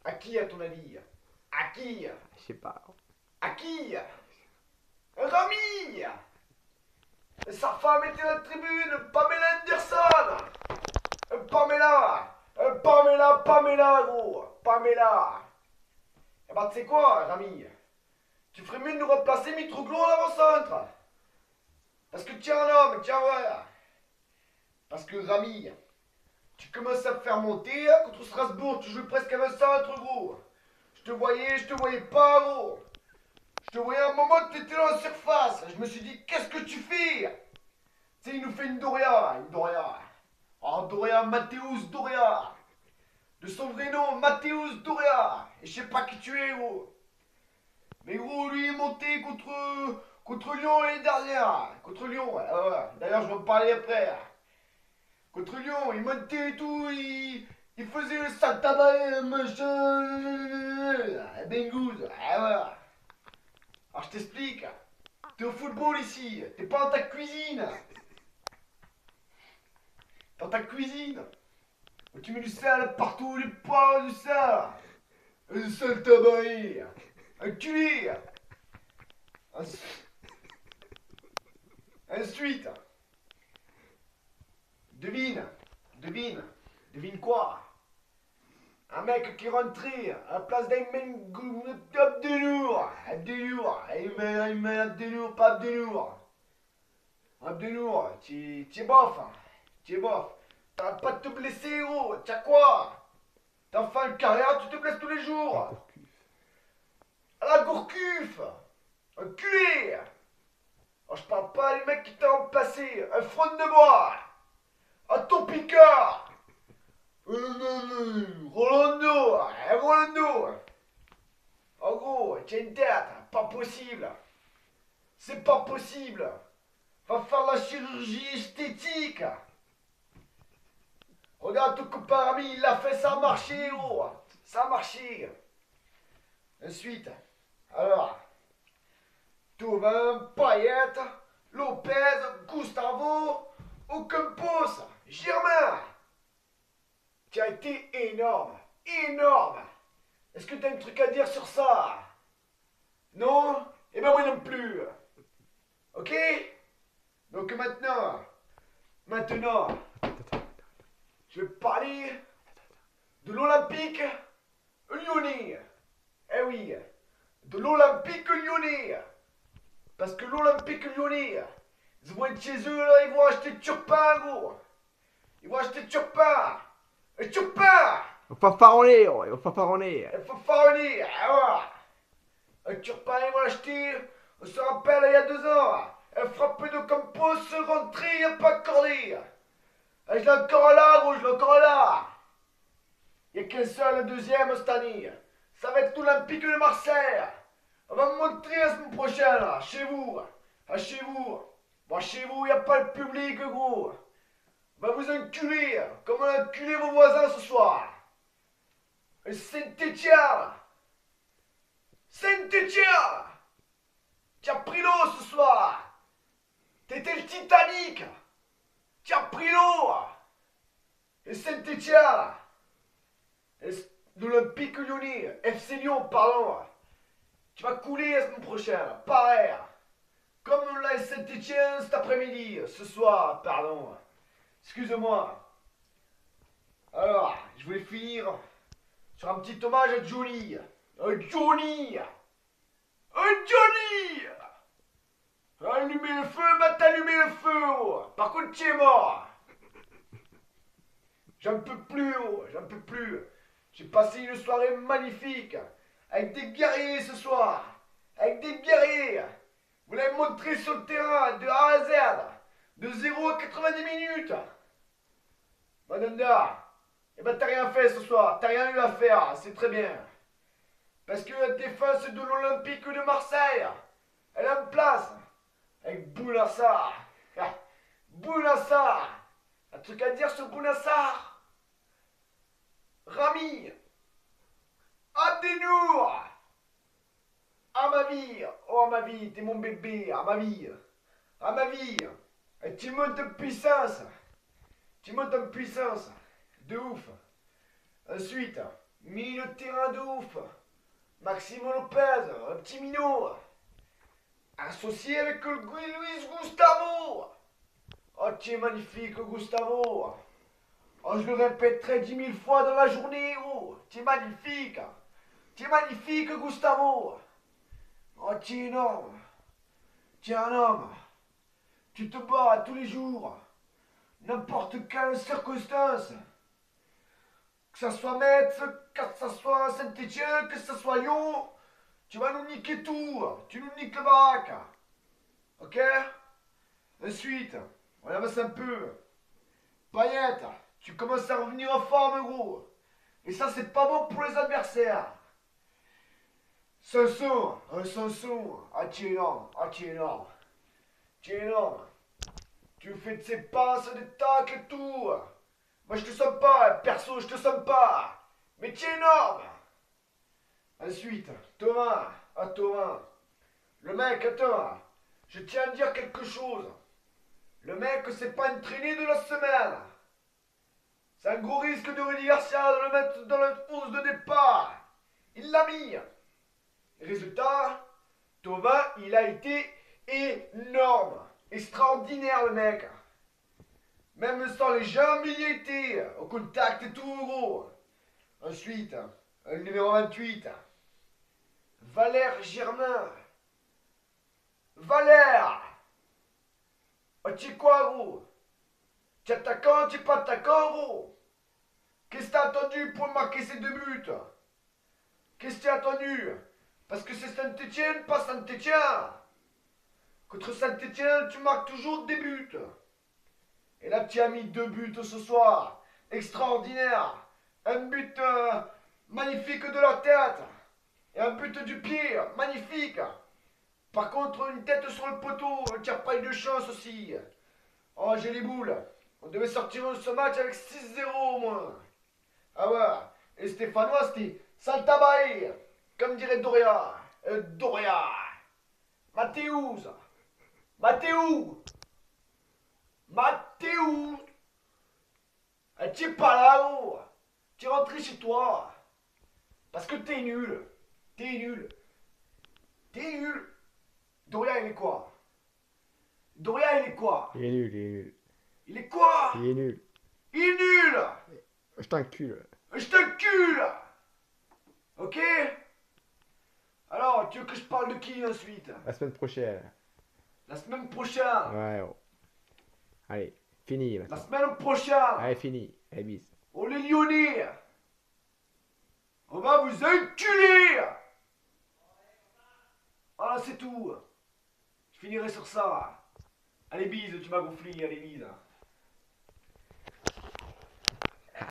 À qui, à ton avis? À qui? Je sais pas. À qui? Rami! Sa femme était à la tribune, Pamela Anderson! Pamela! Pamela, gros! Pamela! Eh ben, tu sais quoi, Rami? Tu ferais mieux de nous remplacer Mitroglou en avant-centre! Parce que tu es un homme, tiens, voilà! Parce que, Rami, tu commences à te faire monter contre Strasbourg, tu jouais presque avant-centre, gros! Je te voyais pas, gros! Je te voyais un moment que t'étais dans la surface! Je me suis dit, qu'est-ce que tu fais? Tu sais, il nous fait une Doria, une Doria. Oh, Doria, Mathéus Doria. De son vrai nom, Mathéus Doria. Et je sais pas qui tu es, gros. Mais gros, lui est monté contre Lyon l'année dernière. Contre Lyon, ouais. D'ailleurs, je vais en parler après. Contre Lyon, il montait et tout, il faisait le saltabaye, machin. Bengouze, voilà. Alors je t'explique. T'es au football ici, t'es pas dans ta cuisine. Dans ta cuisine. Tu mets du sel partout, du poivre, du sel. Un sale tabac. Un culé. Ensuite, devine, devine, devine quoi? Un mec qui rentrait à la place d'Aymen Abdelour. Abdelour, Aymen Abdelour, pas Abdelour. Abdelour, tu es bof. Tu es bof. T'arrêtes pas de te blesser, gros. T'as quoi? T'as en fin de carrière, tu te blesses tous les Un jours. Gourcuff. À la Gourcuff. Un culé. Alors, je parle pas des mecs qui t'ont remplacé. Un front de bois. Un ton picard. Rolando. Rolando. En gros, tu as une tête. Pas possible. C'est pas possible. Va faire la chirurgie esthétique. Regarde ton copain ami, il l'a fait, ça a marché, gros. Ça a marché. Ensuite, alors, Thauvin, Payet, Lopez, Gustavo, Ocampos, Germain. Tu as été énorme, énorme. Est-ce que tu as un truc à dire sur ça? Non? Eh ben moi non plus. Ok? Donc maintenant, je vais parler de l'Olympique lyonnais. Eh oui, de l'Olympique lyonnais. Parce que l'Olympique lyonnais, ils vont être chez eux là, ils vont acheter Turpin, gros. Ils vont acheter Turpin. Et Turpin. Il faut fanfaronner, oh, il faut fanfaronner. Il faut faronner. Un Turpin, ils vont l'acheter. On se rappelle, il y a 2 ans. Un frappé de Campos, rentré, il n'y a pas accordé. Je l'ai encore là, gros, je l'ai encore là. Il n'y a qu'un seul, le deuxième cette année. Ça va être l'Olympique de Marseille. On va me montrer la semaine prochaine, là, chez vous. Chez vous. Bon, chez vous, il n'y a pas le public, gros. On va vous enculer, comme on a enculé vos voisins ce soir. Et Saint-Étienne. Saint-Étienne. Tu as pris l'eau ce soir. T'étais le Titanic. Tu as pris l'eau. Et Saint-Étienne. L'Olympique lyonnais. FC Lyon, pardon. Tu vas couler la semaine prochaine. Pareil. Comme la Saint-Étienne cet après-midi. Ce soir, pardon. Excuse-moi. Alors, je voulais finir sur un petit hommage à Johnny. Johnny. Johnny. Allumer le feu, bah t'as allumé le feu. Oh. Par contre, tu es mort. J'en peux plus, oh. J'en peux plus. J'ai passé une soirée magnifique. Avec des guerriers ce soir. Avec des guerriers. Vous l'avez montré sur le terrain de A à Z. De 0 à 90 minutes. Madonna. Eh ben t'as rien fait ce soir. T'as rien eu à faire. C'est très bien. Parce que la défense de l'Olympique de Marseille, elle a une place. Avec Bounassar. Bounassar. Un truc à dire sur Bounassar? Rami. Abdenour. À ma vie. Oh, à ma vie. T'es mon bébé. À ma vie. À ma vie. Et tu montes en puissance. Tu montes en puissance. De ouf. Ensuite, Milieu de terrain de ouf. Maximo Lopez, un petit minot. Associé avec le Luis Gustavo. Oh, tu es magnifique, Gustavo. Oh, je le répéterai 10 000 fois dans la journée, oh. Tu es magnifique. Tu es magnifique, Gustavo. Oh, tu es énorme. Tu es un homme. Tu te bats tous les jours. N'importe quelle circonstance. Que ça soit Metz, que ça soit Saint-Etienne, que ça soit Lyon. Tu vas nous niquer tout. Tu nous niques le baraque. Ok? Ensuite, on avance un peu. Payette, tu commences à revenir en forme, gros. Et ça, c'est pas bon pour les adversaires. Sanson, ah tu es énorme, ah tu es énorme. Tu es énorme. Tu fais de ces passes, des tacles et tout. Moi je te somme pas, perso je te somme pas. Mais tu es énorme. Ensuite, Thomas, ah Thomas. Le mec, attends, je tiens à dire quelque chose. Le mec, c'est pas une traînée de la semaine. C'est un gros risque de Rudy Garcia de le mettre dans le 11 de départ. Il l'a mis. Résultat, Thomas, il a été énorme. Extraordinaire le mec. Même sans les jambes, il y était. Au contact et tout, gros. Ensuite, le numéro 28. Valère Germain. Valère. Oh, tu es quoi, gros? Tu es attaquant, tu es pas attaquant, gros? Qu'est-ce que t'as attendu pour marquer ces 2 buts? Qu'est-ce que t'as attendu? Parce que c'est Saint-Etienne, pas Saint-Etienne. Contre Saint-Etienne, tu marques toujours des buts. Et là, tu as mis 2 buts ce soir. Extraordinaire. Un but magnifique de la tête. Et un but du pied. Magnifique. Par contre, une tête sur le poteau. Tu n'as pas eu de chance aussi. Oh, j'ai les boules. On devait sortir ce match avec 6-0 au moins. Ah ouais. Et Stéphanois, c'était Saltabae. Comme dirait Doria. Doria. Mathéouz. Mathéou. Mathéou. Tu es pas là, gros. Tu es rentré chez toi. Parce que t'es nul. T'es nul. T'es nul. Doria, il est quoi? Doria, il est quoi? Il est nul, il est nul. Il est quoi? Il est nul. Il est nul. Je t'encule. Je t'encule. Ok? Alors, tu veux que je parle de qui ensuite? La semaine prochaine. La semaine prochaine. Ouais, oh. Allez, fini La maintenant. semaine prochaine. Allez, fini. Allez, bis. On les Lyonnais. On va vous enculer. Voilà, c'est tout. Je finirai sur ça. Allez, bise, tu m'as gonflé. Allez, bise.